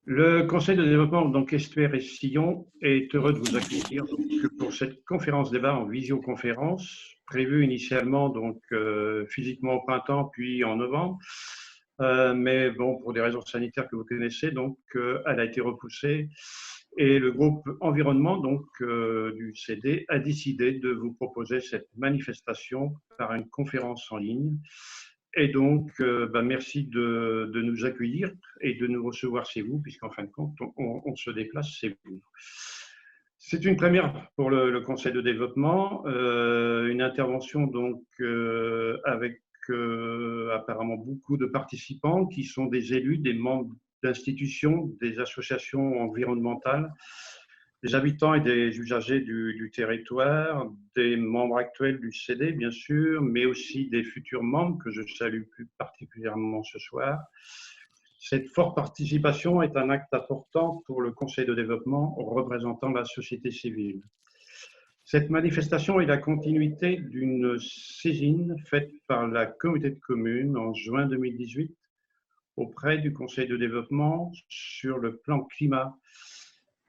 Le Conseil de développement donc Estuaire et Sillon est heureux de vous accueillir pour cette conférence débat en visioconférence, prévue initialement physiquement au printemps puis en novembre. Mais bon, pour des raisons sanitaires que vous connaissez, elle a été repoussée et le groupe environnement du CD a décidé de vous proposer cette manifestation par une conférence en ligne. Et merci de nous accueillir et de nous recevoir chez vous, puisqu'en fin de compte, on se déplace chez vous. C'est une première pour le Conseil de développement, une intervention avec apparemment beaucoup de participants qui sont des élus, des membres d'institutions, des associations environnementales, des habitants et des usagers du territoire, des membres actuels du CD, bien sûr, mais aussi des futurs membres que je salue plus particulièrement ce soir. Cette forte participation est un acte important pour le Conseil de développement représentant la société civile. Cette manifestation est la continuité d'une saisine faite par la communauté de communes en juin 2018 auprès du Conseil de développement sur le plan climat,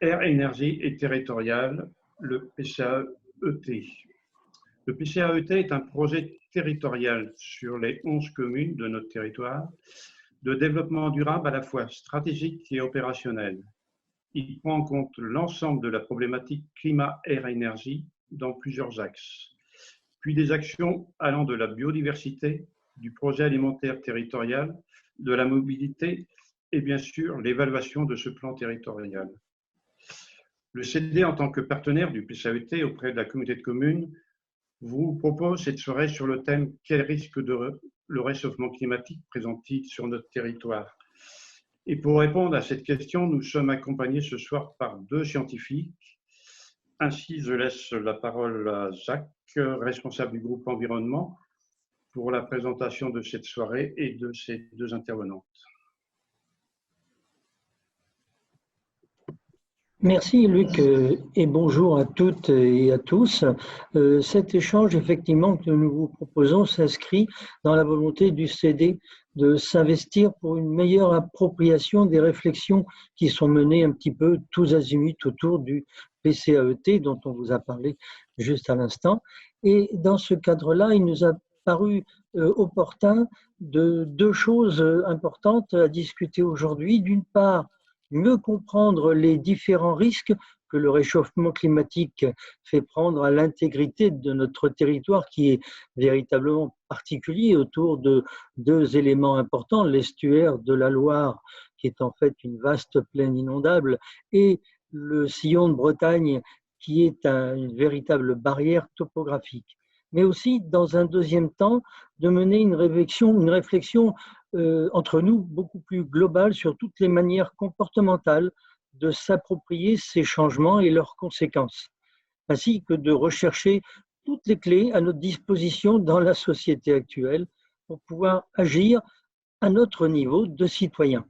air, énergie et territorial, le PCAET. Le PCAET est un projet territorial sur les 11 communes de notre territoire de développement durable à la fois stratégique et opérationnel. Il prend en compte l'ensemble de la problématique climat, air, énergie dans plusieurs axes, puis des actions allant de la biodiversité, du projet alimentaire territorial, de la mobilité et bien sûr l'évaluation de ce plan territorial. Le CD, en tant que partenaire du PCAET auprès de la communauté de communes, vous propose cette soirée sur le thème « Quel risque le réchauffement climatique présente-t-il sur notre territoire ?» Et pour répondre à cette question, nous sommes accompagnés ce soir par deux scientifiques. Ainsi, je laisse la parole à Jacques, responsable du groupe environnement, pour la présentation de cette soirée et de ces deux intervenantes. Merci Luc et bonjour à toutes et à tous. Cet échange effectivement que nous vous proposons s'inscrit dans la volonté du CD de s'investir pour une meilleure appropriation des réflexions qui sont menées un petit peu tous azimuts autour du PCAET dont on vous a parlé juste à l'instant. Et dans ce cadre-là, il nous a paru opportun de deux choses importantes à discuter aujourd'hui. D'une part, mieux comprendre les différents risques que le réchauffement climatique fait prendre à l'intégrité de notre territoire qui est véritablement particulier autour de deux éléments importants, l'estuaire de la Loire qui est en fait une vaste plaine inondable et le sillon de Bretagne qui est une véritable barrière topographique. Mais aussi, dans un deuxième temps, de mener une réflexion entre nous beaucoup plus globale sur toutes les manières comportementales de s'approprier ces changements et leurs conséquences, ainsi que de rechercher toutes les clés à notre disposition dans la société actuelle pour pouvoir agir à notre niveau de citoyens.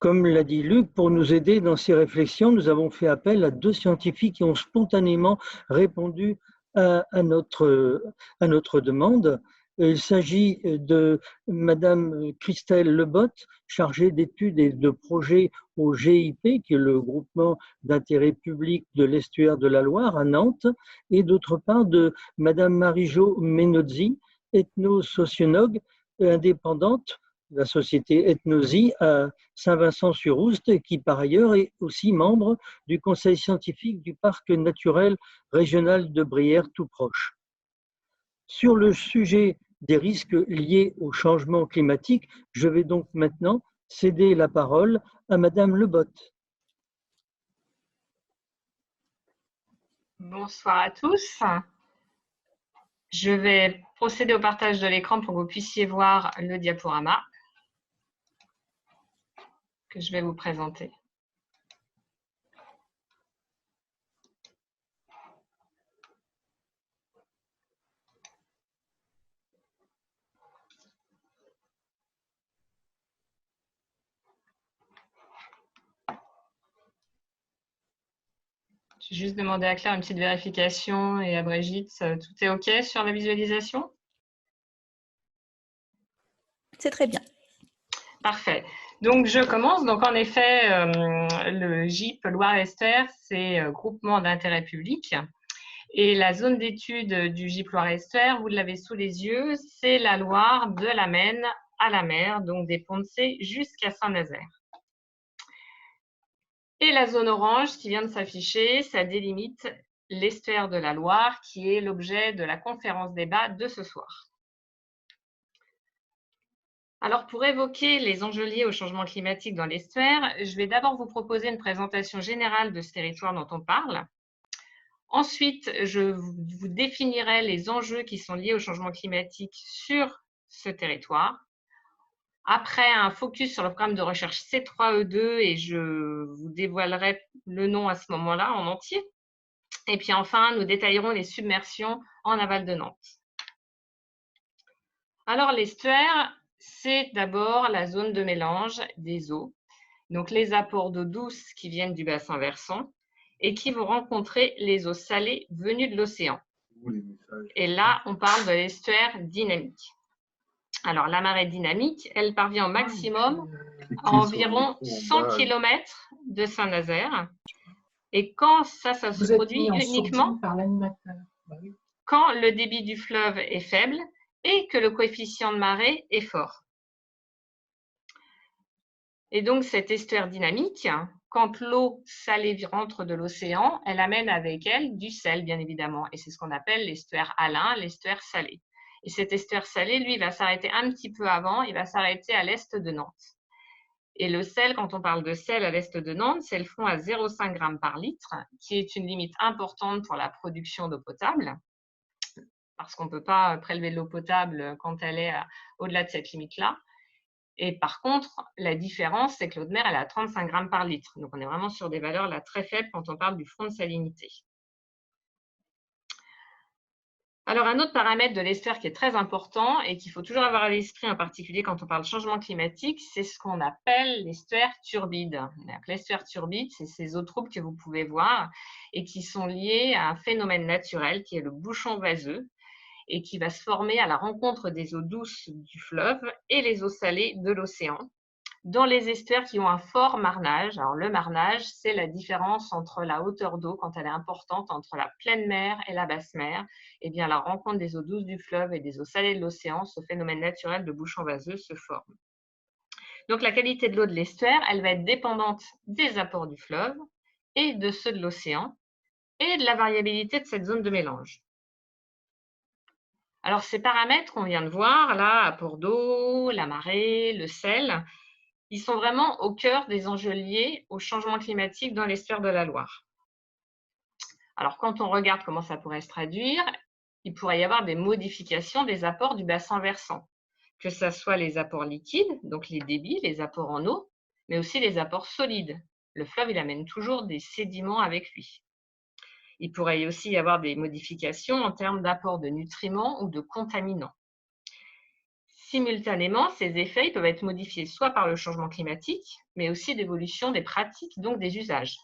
Comme l'a dit Luc, pour nous aider dans ces réflexions, nous avons fait appel à deux scientifiques qui ont spontanément répondu à notre demande. Il s'agit de Madame Christelle Lebotte, chargée d'études et de projets au GIP, qui est le groupement d'intérêt public de l'estuaire de la Loire à Nantes, et d'autre part de Madame Marie-Jo Menozzi, ethno-sociologue indépendante de la société Ethnosie à Saint-Vincent-sur-Oust, qui par ailleurs est aussi membre du conseil scientifique du parc naturel régional de Brière tout proche. Sur le sujet des risques liés au changement climatique, je vais donc maintenant céder la parole à Madame Lebotte. Bonsoir à tous. Je vais procéder au partage de l'écran pour que vous puissiez voir le diaporama que je vais vous présenter. Je vais juste demander à Claire une petite vérification et à Brigitte, tout est OK sur la visualisation? C'est très bien. Parfait. Donc, je commence. Donc, en effet, le GIP Loire-Esther, c'est groupement d'intérêt public. Et la zone d'étude du GIP Loire-Esther, vous l'avez sous les yeux, c'est la Loire de la Maine à la mer, donc des Ponts de Cé jusqu'à Saint-Nazaire. Et la zone orange qui vient de s'afficher, ça délimite l'estuaire de la Loire, qui est l'objet de la conférence débat de ce soir. Alors, pour évoquer les enjeux liés au changement climatique dans l'estuaire, je vais d'abord vous proposer une présentation générale de ce territoire dont on parle. Ensuite, je vous définirai les enjeux qui sont liés au changement climatique sur ce territoire. Après, un focus sur le programme de recherche C3E2 et je vous dévoilerai le nom à ce moment-là en entier. Et puis enfin, nous détaillerons les submersions en aval de Nantes. Alors, l'estuaire, c'est d'abord la zone de mélange des eaux, donc les apports d'eau douce qui viennent du bassin versant et qui vont rencontrer les eaux salées venues de l'océan. Et là, on parle de l'estuaire dynamique. Alors, la marée dynamique, elle parvient au maximum à environ 100 km de Saint-Nazaire. Et quand ça se produit uniquement quand le débit du fleuve est faible et que le coefficient de marée est fort. Et donc, cet estuaire dynamique, quand l'eau salée rentre de l'océan, elle amène avec elle du sel, bien évidemment. Et c'est ce qu'on appelle l'estuaire alin, l'estuaire salé. Et cet estuaire salé, lui, il va s'arrêter un petit peu avant, il va s'arrêter à l'est de Nantes. Et le sel, quand on parle de sel à l'est de Nantes, c'est le fond à 0,5 g par litre, qui est une limite importante pour la production d'eau potable, parce qu'on ne peut pas prélever de l'eau potable quand elle est au-delà de cette limite-là. Et par contre, la différence, c'est que l'eau de mer, elle est à 35 g par litre. Donc, on est vraiment sur des valeurs là très faibles quand on parle du front de salinité. Alors, un autre paramètre de l'estuaire qui est très important et qu'il faut toujours avoir à l'esprit, en particulier quand on parle de changement climatique, c'est ce qu'on appelle l'estuaire turbide. L'estuaire turbide, c'est ces eaux troubles que vous pouvez voir et qui sont liées à un phénomène naturel qui est le bouchon vaseux et qui va se former à la rencontre des eaux douces du fleuve et les eaux salées de l'océan dans les estuaires qui ont un fort marnage. Alors, le marnage, c'est la différence entre la hauteur d'eau, quand elle est importante, entre la pleine mer et la basse mer. Eh bien, la rencontre des eaux douces du fleuve et des eaux salées de l'océan, ce phénomène naturel de bouchon vaseux se forme. Donc, la qualité de l'eau de l'estuaire, elle va être dépendante des apports du fleuve et de ceux de l'océan et de la variabilité de cette zone de mélange. Alors, ces paramètres qu'on vient de voir, là, apport d'eau, la marée, le sel, ils sont vraiment au cœur des enjeux liés au changement climatique dans l'estuaire de la Loire. Alors, quand on regarde comment ça pourrait se traduire, il pourrait y avoir des modifications des apports du bassin versant, que ce soit les apports liquides, donc les débits, les apports en eau, mais aussi les apports solides. Le fleuve, il amène toujours des sédiments avec lui. Il pourrait aussi y avoir des modifications en termes d'apport de nutriments ou de contaminants. Simultanément, ces effets peuvent être modifiés soit par le changement climatique, mais aussi d'évolution des pratiques, donc des usages.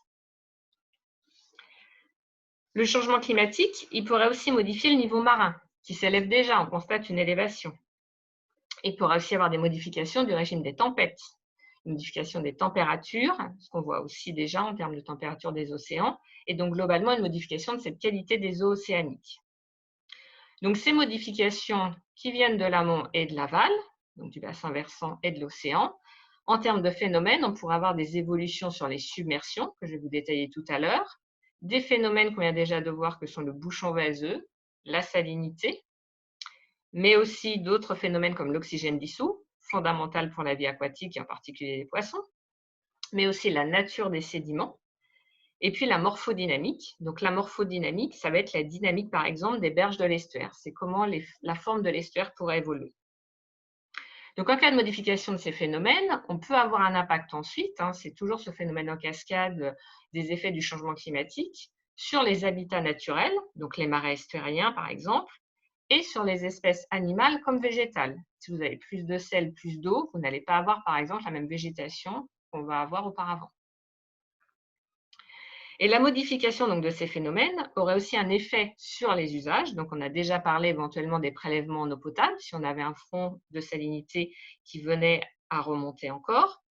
Le changement climatique, il pourrait aussi modifier le niveau marin, qui s'élève déjà, on constate une élévation. Il pourrait aussi y avoir des modifications du régime des tempêtes, une modification des températures, ce qu'on voit aussi déjà en termes de température des océans, et donc globalement une modification de cette qualité des eaux océaniques. Donc, ces modifications qui viennent de l'amont et de l'aval, donc du bassin versant et de l'océan, en termes de phénomènes, on pourrait avoir des évolutions sur les submersions, que je vais vous détailler tout à l'heure, des phénomènes qu'on vient déjà de voir que sont le bouchon vaseux, la salinité, mais aussi d'autres phénomènes comme l'oxygène dissous, fondamental pour la vie aquatique et en particulier les poissons, mais aussi la nature des sédiments. Et puis la morphodynamique. Donc la morphodynamique, ça va être la dynamique, par exemple, des berges de l'estuaire. C'est comment la forme de l'estuaire pourrait évoluer. Donc en cas de modification de ces phénomènes, on peut avoir un impact ensuite, c'est toujours ce phénomène en cascade des effets du changement climatique, sur les habitats naturels, donc les marais estuariens par exemple, et sur les espèces animales comme végétales. Si vous avez plus de sel, plus d'eau, vous n'allez pas avoir par exemple la même végétation qu'on va avoir auparavant. Et la modification donc, de ces phénomènes aurait aussi un effet sur les usages. Donc, on a déjà parlé éventuellement des prélèvements en eau potable. Si on avait un front de salinité qui venait à remonter encore.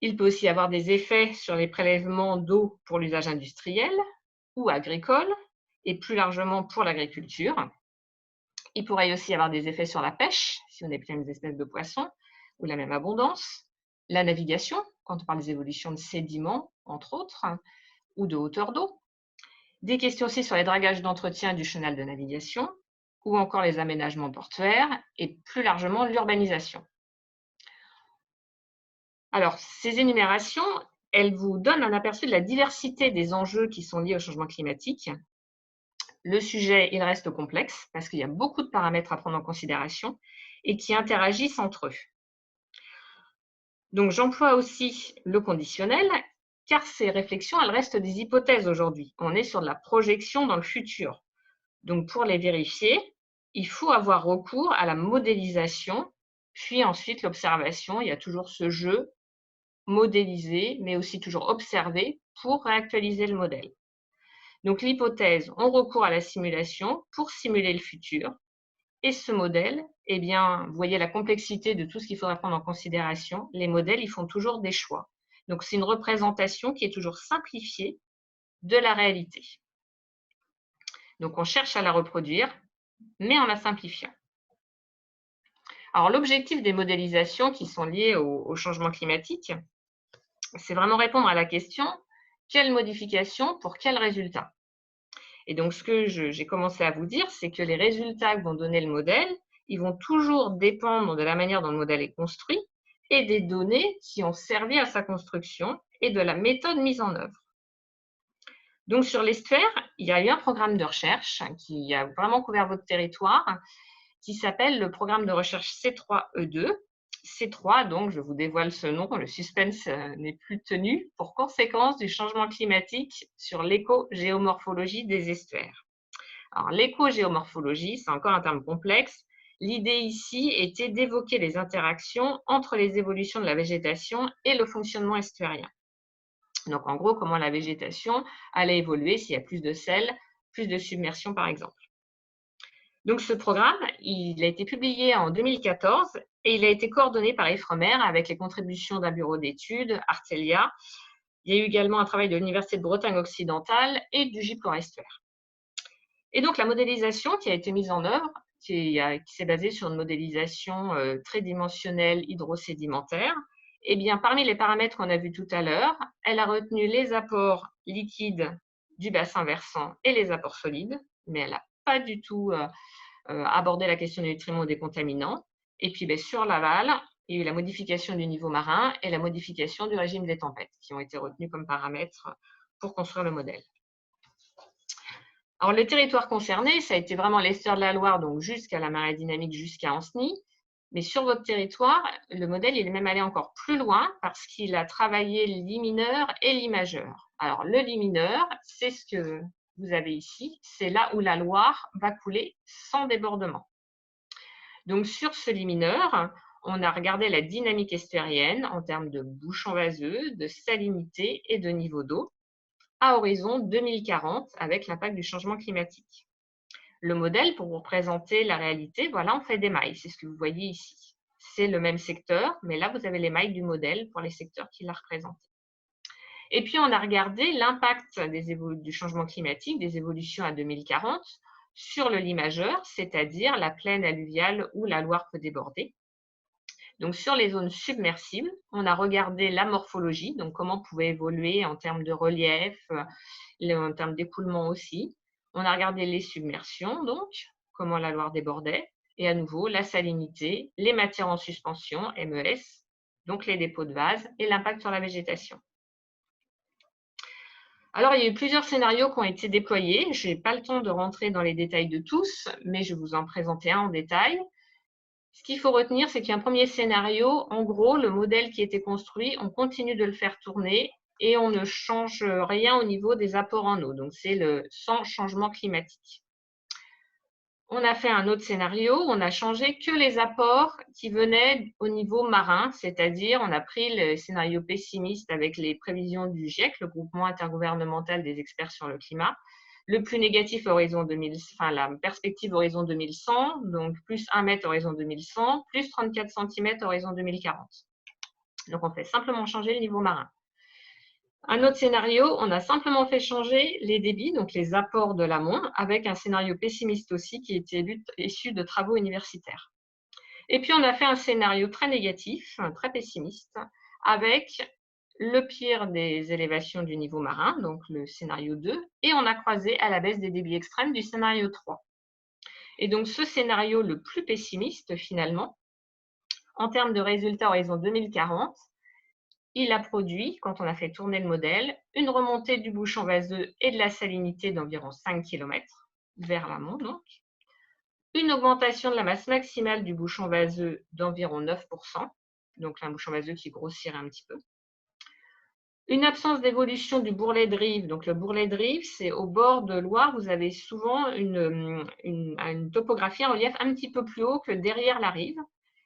Il peut aussi avoir des effets sur les prélèvements d'eau pour l'usage industriel ou agricole, et plus largement pour l'agriculture. Il pourrait aussi avoir des effets sur la pêche, si on n'a plus les mêmes espèces de poissons, ou la même abondance, la navigation, quand on parle des évolutions de sédiments, entre autres, ou de hauteur d'eau. Des questions aussi sur les dragages d'entretien du chenal de navigation, ou encore les aménagements portuaires, et plus largement l'urbanisation. Alors, ces énumérations, elles vous donnent un aperçu de la diversité des enjeux qui sont liés au changement climatique. Le sujet, il reste complexe parce qu'il y a beaucoup de paramètres à prendre en considération et qui interagissent entre eux. Donc, j'emploie aussi le conditionnel car ces réflexions, elles restent des hypothèses aujourd'hui. On est sur de la projection dans le futur. Donc, pour les vérifier, il faut avoir recours à la modélisation, puis ensuite l'observation. Il y a toujours ce jeu modéliser, mais aussi toujours observer pour réactualiser le modèle. Donc, l'hypothèse, on recourt à la simulation pour simuler le futur. Et ce modèle, eh bien, vous voyez la complexité de tout ce qu'il faudra prendre en considération. Les modèles, ils font toujours des choix. Donc, c'est une représentation qui est toujours simplifiée de la réalité. Donc, on cherche à la reproduire, mais en la simplifiant. Alors, l'objectif des modélisations qui sont liées au changement climatique, c'est vraiment répondre à la question « Quelle modification pour quel résultat ?» Et donc, ce que j'ai commencé à vous dire, c'est que les résultats que vont donner le modèle, ils vont toujours dépendre de la manière dont le modèle est construit et des données qui ont servi à sa construction et de la méthode mise en œuvre. Donc, sur l'estuaire, il y a eu un programme de recherche qui a vraiment couvert votre territoire qui s'appelle le programme de recherche C3E2. C3, donc, je vous dévoile ce nom, le suspense n'est plus tenu, pour conséquence du changement climatique sur l'éco-géomorphologie des estuaires. Alors, l'éco-géomorphologie, c'est encore un terme complexe. L'idée ici était d'évoquer les interactions entre les évolutions de la végétation et le fonctionnement estuarien. Donc, en gros, comment la végétation allait évoluer s'il y a plus de sel, plus de submersion, par exemple. Donc, ce programme, il a été publié en 2014 et il a été coordonné par Ifremer avec les contributions d'un bureau d'études, Artelia. Il y a eu également un travail de l'Université de Bretagne occidentale et du GIP Estuaire. Et donc, la modélisation qui a été mise en œuvre, qui s'est basée sur une modélisation tridimensionnelle hydrosédimentaire, eh bien, parmi les paramètres qu'on a vus tout à l'heure, elle a retenu les apports liquides du bassin versant et les apports solides, mais elle n'a pas du tout abordé la question des nutriments ou des contaminants. Et puis, sur l'aval, il y a eu la modification du niveau marin et la modification du régime des tempêtes qui ont été retenus comme paramètres pour construire le modèle. Alors, le territoire concerné, ça a été vraiment l'estuaire de la Loire, donc jusqu'à la marée dynamique, jusqu'à Ancenis. Mais sur votre territoire, le modèle, il est même allé encore plus loin parce qu'il a travaillé l'I mineur et l'I majeur. Alors, le Li mineur, c'est ce que vous avez ici. C'est là où la Loire va couler sans débordement. Donc, sur ce Li mineur, on a regardé la dynamique estuarienne en termes de bouchons vaseux, de salinité et de niveau d'eau à horizon 2040 avec l'impact du changement climatique. Le modèle, pour vous représenter la réalité, voilà, on fait des mailles. C'est ce que vous voyez ici. C'est le même secteur, mais là, vous avez les mailles du modèle pour les secteurs qui l'a représenté. Et puis, on a regardé l'impact du changement climatique, des évolutions à 2040, sur le Li majeur, c'est-à-dire la plaine alluviale où la Loire peut déborder. Donc, sur les zones submersibles, on a regardé la morphologie, donc comment pouvait évoluer en termes de relief, en termes d'écoulement aussi. On a regardé les submersions, donc, comment la Loire débordait, et à nouveau, la salinité, les matières en suspension, MES, donc les dépôts de vase, et l'impact sur la végétation. Alors, il y a eu plusieurs scénarios qui ont été déployés. Je n'ai pas le temps de rentrer dans les détails de tous, mais je vais vous en présenter un en détail. Ce qu'il faut retenir, c'est qu'il y a un premier scénario. En gros, le modèle qui était construit, on continue de le faire tourner et on ne change rien au niveau des apports en eau. Donc, c'est le sans changement climatique. On a fait un autre scénario, on a changé que les apports qui venaient au niveau marin, c'est-à-dire on a pris le scénario pessimiste avec les prévisions du GIEC, le groupement intergouvernemental des experts sur le climat, Le plus négatif horizon 2000, enfin la perspective horizon 2100, donc plus 1 mètre horizon 2100, plus 34 cm horizon 2040. Donc on fait simplement changer le niveau marin. Un autre scénario, on a simplement fait changer les débits, donc les apports de l'amont, avec un scénario pessimiste aussi qui était issu de travaux universitaires. Et puis on a fait un scénario très négatif, très pessimiste, avec le pire des élévations du niveau marin, donc le scénario 2, et on a croisé à la baisse des débits extrêmes du scénario 3. Et donc ce scénario le plus pessimiste, finalement, en termes de résultats horizon 2040, il a produit, quand on a fait tourner le modèle, une remontée du bouchon vaseux et de la salinité d'environ 5 km vers l'amont, donc, une augmentation de la masse maximale du bouchon vaseux d'environ 9%, donc un bouchon vaseux qui grossirait un petit peu. Une absence d'évolution du bourrelet de rive. Donc le bourrelet de rive, c'est au bord de Loire, vous avez souvent une topographie, un relief un petit peu plus haut que derrière la rive.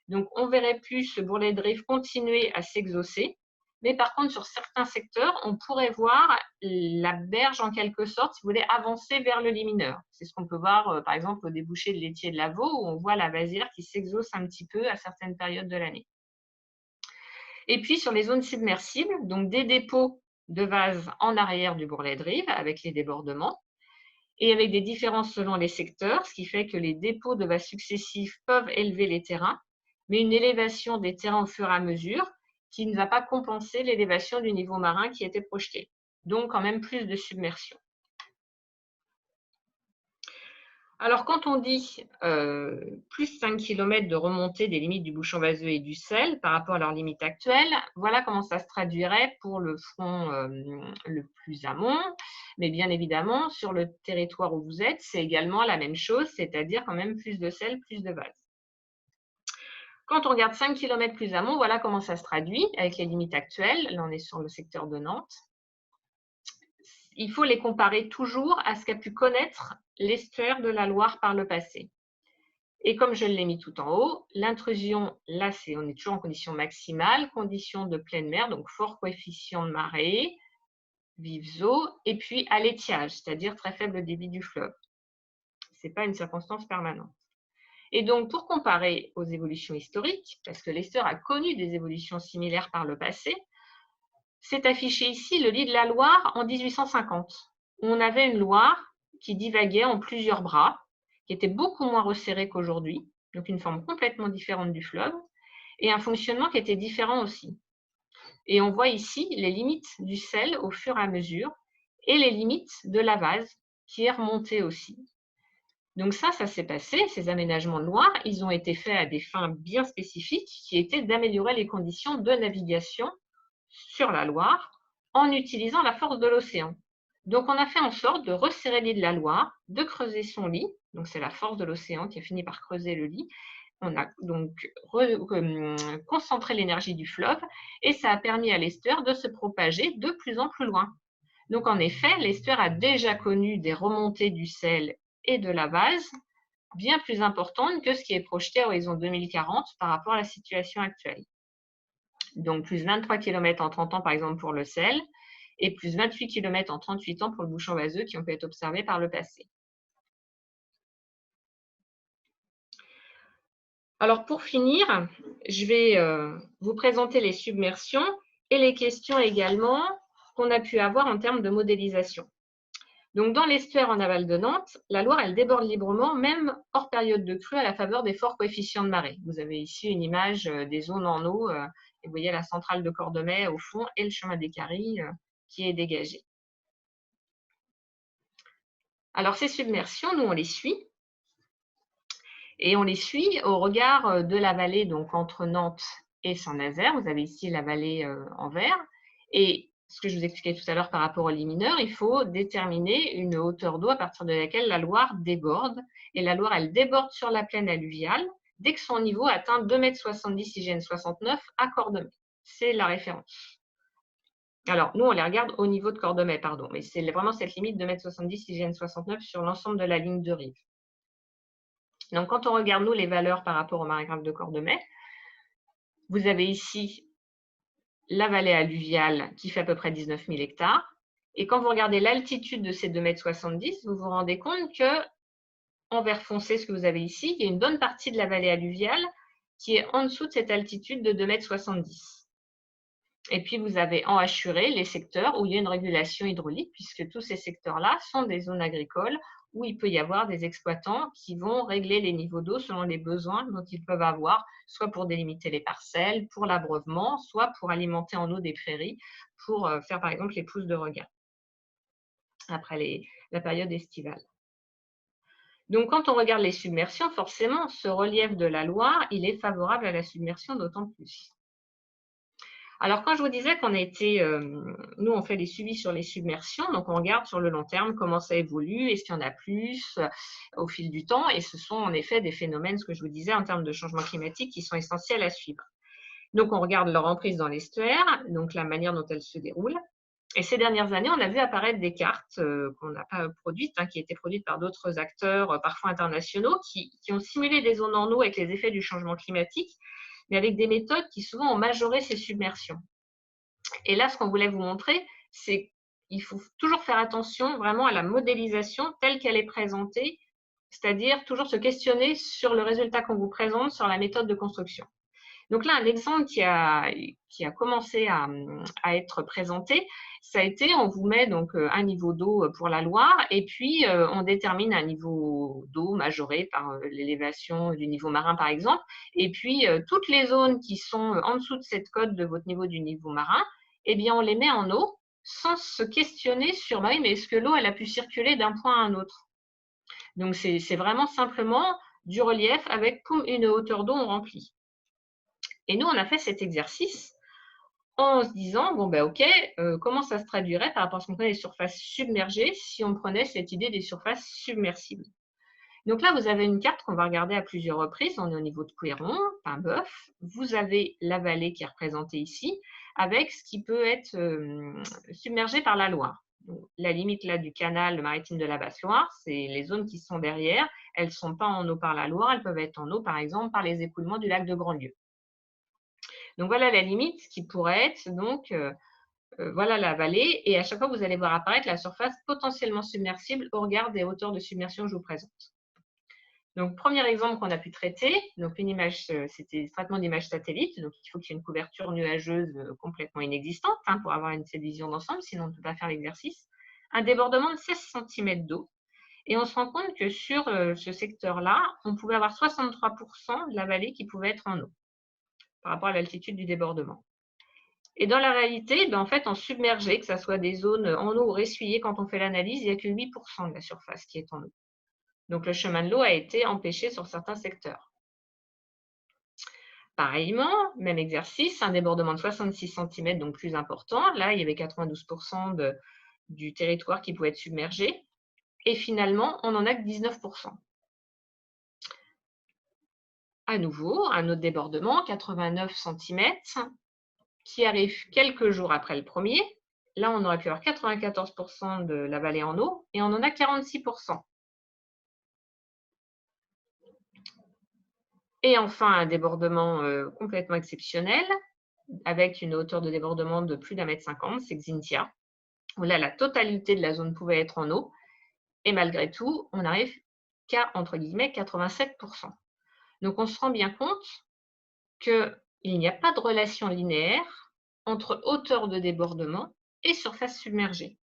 Donc on verrait plus ce bourrelet de rive continuer à s'exaucer. Mais par contre, sur certains secteurs, on pourrait voir la berge, en quelque sorte, si vous voulez, avancer vers le limineur. C'est ce qu'on peut voir, par exemple, au débouché de l'Étier de Lavaux, où on voit la vasière qui s'exauce un petit peu à certaines périodes de l'année. Et puis, sur les zones submersibles, donc des dépôts de vase en arrière du bourrelet de rive, avec les débordements, et avec des différences selon les secteurs, ce qui fait que les dépôts de vase successifs peuvent élever les terrains, mais une élévation des terrains au fur et à mesure, qui ne va pas compenser l'élévation du niveau marin qui était projeté. Donc, quand même plus de submersion. Alors, quand on dit plus 5 km de remontée des limites du bouchon vaseux et du sel par rapport à leurs limites actuelles, voilà comment ça se traduirait pour le front le plus amont. Mais bien évidemment, sur le territoire où vous êtes, c'est également la même chose, c'est-à-dire quand même plus de sel, plus de vase. Quand on regarde 5 km plus amont, voilà comment ça se traduit avec les limites actuelles. Là, on est sur le secteur de Nantes. Il faut les comparer toujours à ce qu'a pu connaître l'estuaire de la Loire par le passé. Et comme je l'ai mis tout en haut, l'intrusion, là, on est toujours en condition maximale, condition de pleine mer, donc fort coefficient de marée, vives eaux, et puis à l'étiage, c'est-à-dire très faible débit du fleuve. Ce n'est pas une circonstance permanente. Et donc, pour comparer aux évolutions historiques, parce que l'estuaire a connu des évolutions similaires par le passé, c'est affiché ici le lit de la Loire en 1850. On avait une Loire qui divaguait en plusieurs bras, qui était beaucoup moins resserrée qu'aujourd'hui, donc une forme complètement différente du fleuve, et un fonctionnement qui était différent aussi. Et on voit ici les limites du sel au fur et à mesure, et les limites de la vase qui est remontée aussi. Donc ça s'est passé, ces aménagements de Loire, ils ont été faits à des fins bien spécifiques, qui étaient d'améliorer les conditions de navigation sur la Loire en utilisant la force de l'océan. Donc, on a fait en sorte de resserrer le lit de la Loire, de creuser son lit. Donc, c'est la force de l'océan qui a fini par creuser le lit. On a donc concentré l'énergie du fleuve et ça a permis à l'estuaire de se propager de plus en plus loin. Donc, en effet, l'estuaire a déjà connu des remontées du sel et de la vase bien plus importantes que ce qui est projeté à horizon 2040 par rapport à la situation actuelle. Donc, plus 23 km en 30 ans, par exemple, pour le sel, et plus 28 km en 38 ans pour le bouchon vaseux qui ont pu être observés par le passé. Alors, pour finir, je vais vous présenter les submersions et les questions également qu'on a pu avoir en termes de modélisation. Donc, dans l'estuaire en aval de Nantes, la Loire, elle déborde librement, même hors période de crue, à la faveur des forts coefficients de marée. Vous avez ici une image des zones en eau, et vous voyez la centrale de Cordemais au fond et le chemin des Carilles qui est dégagé. Alors, ces submersions, nous, on les suit. Et on les suit au regard de la vallée, donc entre Nantes et Saint-Nazaire. Vous avez ici la vallée en vert. Et ce que je vous expliquais tout à l'heure par rapport au lit mineur, il faut déterminer une hauteur d'eau à partir de laquelle la Loire déborde. Et la Loire, elle déborde sur la plaine alluviale dès que son niveau atteint 2,70 m IGN 69 à Cordemais. C'est la référence. Alors, nous, on les regarde au niveau de Cordemais, pardon, mais c'est vraiment cette limite de 2,70 m IGN 69 sur l'ensemble de la ligne de rive. Donc, quand on regarde, nous, les valeurs par rapport au marégraphe de Cordemais, vous avez ici la vallée alluviale qui fait à peu près 19 000 hectares Et quand vous regardez l'altitude de ces 2,70 m, vous vous rendez compte que, en vert foncé, ce que vous avez ici, il y a une bonne partie de la vallée alluviale qui est en dessous de cette altitude de 2,70 m. Et puis, vous avez en hachuré les secteurs où il y a une régulation hydraulique, puisque tous ces secteurs-là sont des zones agricoles où il peut y avoir des exploitants qui vont régler les niveaux d'eau selon les besoins dont ils peuvent avoir, soit pour délimiter les parcelles, pour l'abreuvement, soit pour alimenter en eau des prairies, pour faire par exemple les pousses de regain après la période estivale. Donc, quand on regarde les submersions, forcément, ce relief de la Loire, il est favorable à la submersion d'autant plus. Alors, quand je vous disais qu'on a été, nous, on fait des suivis sur les submersions, donc on regarde sur le long terme comment ça évolue, est-ce qu'il y en a plus au fil du temps, et ce sont en effet des phénomènes, ce que je vous disais, en termes de changement climatique, qui sont essentiels à suivre. Donc, on regarde leur emprise dans l'estuaire, donc la manière dont elles se déroulent. Et ces dernières années, on a vu apparaître des cartes qu'on n'a pas produites, qui étaient produites par d'autres acteurs, parfois internationaux, qui ont simulé des zones en eau avec les effets du changement climatique, mais avec des méthodes qui souvent ont majoré ces submersions. Et là, ce qu'on voulait vous montrer, c'est qu'il faut toujours faire attention vraiment à la modélisation telle qu'elle est présentée, c'est-à-dire toujours se questionner sur le résultat qu'on vous présente, sur la méthode de construction. Donc là, un exemple qui a commencé à être présenté, ça a été, on vous met donc un niveau d'eau pour la Loire et puis on détermine un niveau d'eau majoré par l'élévation du niveau marin par exemple. Et puis toutes les zones qui sont en dessous de cette cote de votre niveau du niveau marin, eh bien on les met en eau sans se questionner sur, bah oui, mais est-ce que l'eau elle a pu circuler d'un point à un autre? Donc c'est vraiment simplement du relief avec une hauteur d'eau on remplit. Et nous, on a fait cet exercice en se disant, bon, ben ok, comment ça se traduirait par rapport à ce qu'on connaît des surfaces submergées si on prenait cette idée des surfaces submersibles. Donc là, vous avez une carte qu'on va regarder à plusieurs reprises. On est au niveau de Couéron, Paimboeuf. Vous avez la vallée qui est représentée ici, avec ce qui peut être submergé par la Loire. Donc, la limite là du canal maritime de la Basse-Loire, c'est les zones qui sont derrière. Elles ne sont pas en eau par la Loire, elles peuvent être en eau, par exemple, par les écoulements du lac de Grandlieu. Donc, voilà la limite qui pourrait être, donc, voilà la vallée. Et à chaque fois, vous allez voir apparaître la surface potentiellement submersible au regard des hauteurs de submersion que je vous présente. Donc, premier exemple qu'on a pu traiter, donc une image, c'était le traitement d'images satellites. Donc, il faut qu'il y ait une couverture nuageuse complètement inexistante pour avoir cette vision d'ensemble, sinon on ne peut pas faire l'exercice. Un débordement de 16 cm d'eau. Et on se rend compte que sur ce secteur-là, on pouvait avoir 63% de la vallée qui pouvait être en eau par rapport à l'altitude du débordement. Et dans la réalité, en fait, en submergé, que ce soit des zones en eau ou ressuyées, quand on fait l'analyse, il n'y a que 8% de la surface qui est en eau. Donc, le chemin de l'eau a été empêché sur certains secteurs. Pareillement, même exercice, un débordement de 66 cm, donc plus important. Là, il y avait 92% du territoire qui pouvait être submergé. Et finalement, on n'en a que 19%. À nouveau, un autre débordement, 89 cm, qui arrive quelques jours après le premier. Là, on aurait pu avoir 94% de la vallée en eau et on en a 46%. Et enfin, un débordement complètement exceptionnel avec une hauteur de débordement de plus d'1,50 m, c'est Xynthia, où là, la totalité de la zone pouvait être en eau. Et malgré tout, on n'arrive qu'à, entre guillemets, 87%. Donc, on se rend bien compte qu'il n'y a pas de relation linéaire entre hauteur de débordement et surface submergée.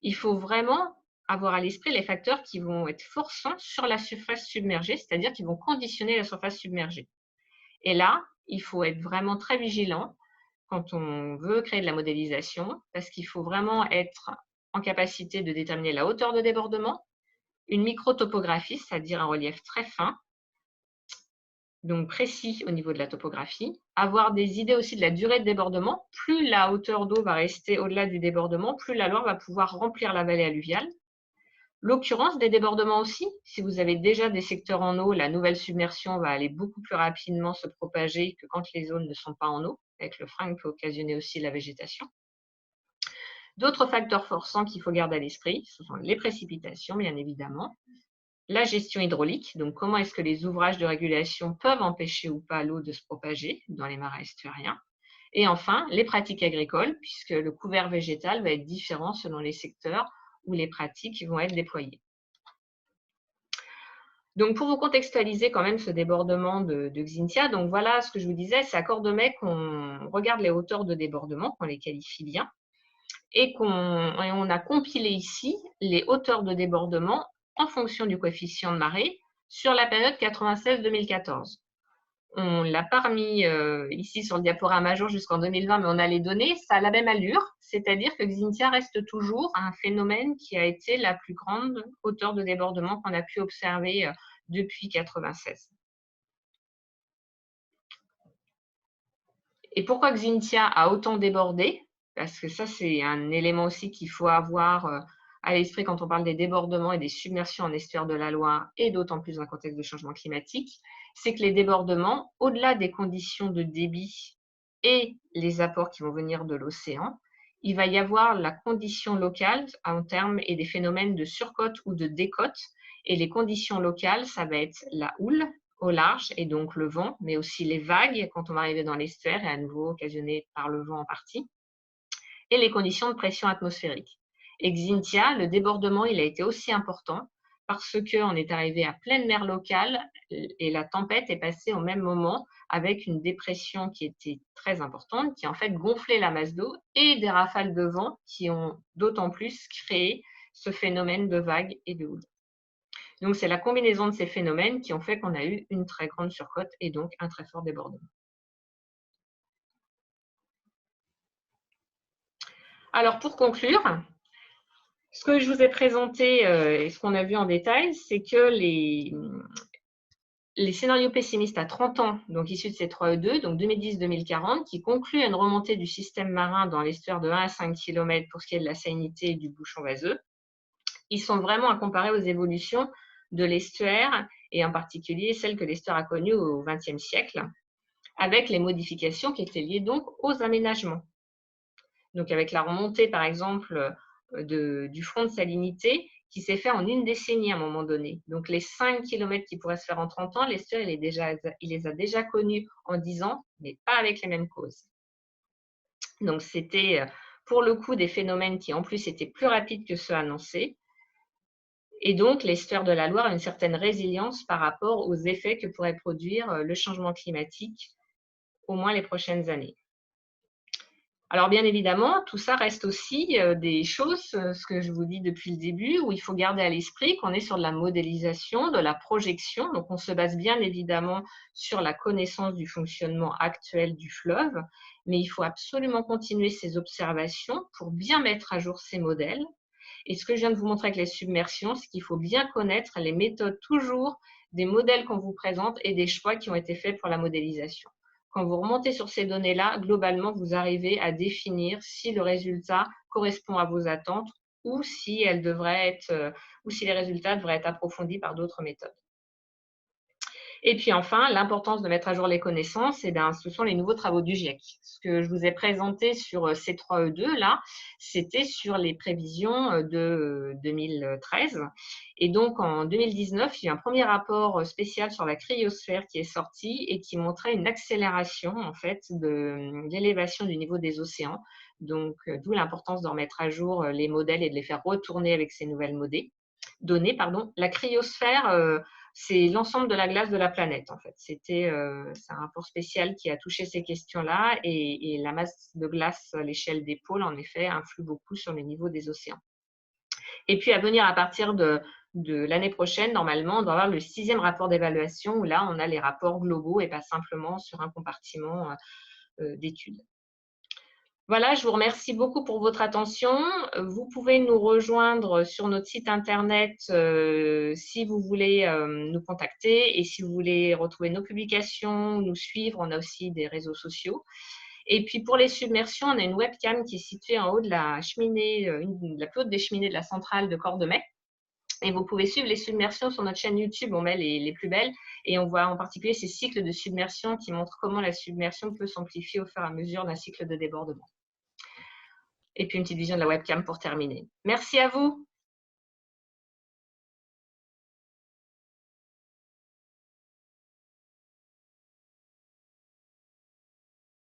Il faut vraiment avoir à l'esprit les facteurs qui vont être forçants sur la surface submergée, c'est-à-dire qui vont conditionner la surface submergée. Et là, il faut être vraiment très vigilant quand on veut créer de la modélisation, parce qu'il faut vraiment être en capacité de déterminer la hauteur de débordement, une microtopographie, c'est-à-dire un relief très fin, donc précis au niveau de la topographie, avoir des idées aussi de la durée de débordement. Plus la hauteur d'eau va rester au-delà du débordement, plus la Loire va pouvoir remplir la vallée alluviale. L'occurrence des débordements aussi, si vous avez déjà des secteurs en eau, la nouvelle submersion va aller beaucoup plus rapidement se propager que quand les zones ne sont pas en eau, avec le frein que peut occasionner aussi la végétation. D'autres facteurs forçants qu'il faut garder à l'esprit, ce sont les précipitations, bien évidemment, la gestion hydraulique, donc comment est-ce que les ouvrages de régulation peuvent empêcher ou pas l'eau de se propager dans les marais estuariens, Et enfin, les pratiques agricoles, puisque le couvert végétal va être différent selon les secteurs où les pratiques vont être déployées. Donc, pour vous contextualiser quand même ce débordement de Xynthia, donc voilà ce que je vous disais, c'est à Cordemais qu'on regarde les hauteurs de débordement, qu'on les qualifie bien, et on a compilé ici les hauteurs de débordement en fonction du coefficient de marée sur la période 96-2014. On l'a pas remis ici sur le diaporama à jour jusqu'en 2020, mais on a les données, ça a la même allure, c'est-à-dire que Xynthia reste toujours un phénomène qui a été la plus grande hauteur de débordement qu'on a pu observer depuis 96. Et pourquoi Xynthia a autant débordé? Parce que ça, c'est un élément aussi qu'il faut avoir à l'esprit quand on parle des débordements et des submersions en estuaire de la Loire, et d'autant plus dans le contexte de changement climatique, c'est que les débordements, au-delà des conditions de débit et les apports qui vont venir de l'océan, il va y avoir la condition locale en termes et des phénomènes de surcote ou de décote. Et les conditions locales, ça va être la houle au large et donc le vent, mais aussi les vagues quand on va arriver dans l'estuaire et à nouveau occasionnées par le vent en partie, et les conditions de pression atmosphérique. Et Xynthia, le débordement, il a été aussi important parce qu'on est arrivé à pleine mer locale et la tempête est passée au même moment avec une dépression qui était très importante, qui a en fait gonflé la masse d'eau et des rafales de vent qui ont d'autant plus créé ce phénomène de vagues et de houle. Donc, c'est la combinaison de ces phénomènes qui ont fait qu'on a eu une très grande surcote et donc un très fort débordement. Alors, pour conclure, ce que je vous ai présenté et ce qu'on a vu en détail, c'est que les scénarios pessimistes à 30 ans, donc issus de ces 3E2, donc 2010-2040, qui concluent à une remontée du système marin dans l'estuaire de 1 à 5 km pour ce qui est de la salinité et du bouchon vaseux, ils sont vraiment à comparer aux évolutions de l'estuaire, et en particulier celles que l'estuaire a connues au XXe siècle, avec les modifications qui étaient liées donc aux aménagements. Donc avec la remontée, par exemple, du front de salinité qui s'est fait en une décennie à un moment donné. Donc les 5 km qui pourraient se faire en 30 ans, l'estuaire, il les a déjà connus en 10 ans, mais pas avec les mêmes causes. Donc c'était pour le coup des phénomènes qui en plus étaient plus rapides que ceux annoncés. Et donc, l'estuaire de la Loire a une certaine résilience par rapport aux effets que pourrait produire le changement climatique, au moins les prochaines années. Alors, bien évidemment, tout ça reste aussi des choses, ce que je vous dis depuis le début, où il faut garder à l'esprit qu'on est sur de la modélisation, de la projection. Donc, on se base bien évidemment sur la connaissance du fonctionnement actuel du fleuve, mais il faut absolument continuer ces observations pour bien mettre à jour ces modèles. Et ce que je viens de vous montrer avec les submersions, c'est qu'il faut bien connaître les méthodes toujours des modèles qu'on vous présente et des choix qui ont été faits pour la modélisation. Quand vous remontez sur ces données-là, globalement, vous arrivez à définir si le résultat correspond à vos attentes ou si les résultats devraient être approfondis par d'autres méthodes. Et puis enfin, l'importance de mettre à jour les connaissances, ce sont les nouveaux travaux du GIEC. Ce que je vous ai présenté sur ces 3E2 là, c'était sur les prévisions de 2013. Et donc en 2019, il y a eu un premier rapport spécial sur la cryosphère qui est sorti et qui montrait une accélération en fait de l'élévation du niveau des océans. Donc d'où l'importance de remettre à jour les modèles et de les faire retourner avec ces nouvelles données. La cryosphère, c'est l'ensemble de la glace de la planète, en fait. C'est un rapport spécial qui a touché ces questions-là et la masse de glace à l'échelle des pôles, en effet, influe beaucoup sur le niveau des océans. Et puis, à venir à partir de l'année prochaine, normalement, on doit avoir le 6e rapport d'évaluation où là, on a les rapports globaux et pas simplement sur un compartiment d'études. Voilà, je vous remercie beaucoup pour votre attention. Vous pouvez nous rejoindre sur notre site internet si vous voulez nous contacter et si vous voulez retrouver nos publications, nous suivre. On a aussi des réseaux sociaux. Et puis pour les submersions, on a une webcam qui est située en haut de la cheminée, la plus haute des cheminées de la centrale de Cordemais. Et vous pouvez suivre les submersions sur notre chaîne YouTube, on met les plus belles. Et on voit en particulier ces cycles de submersion qui montrent comment la submersion peut s'amplifier au fur et à mesure d'un cycle de débordement. Et puis une petite vision de la webcam pour terminer. Merci à vous.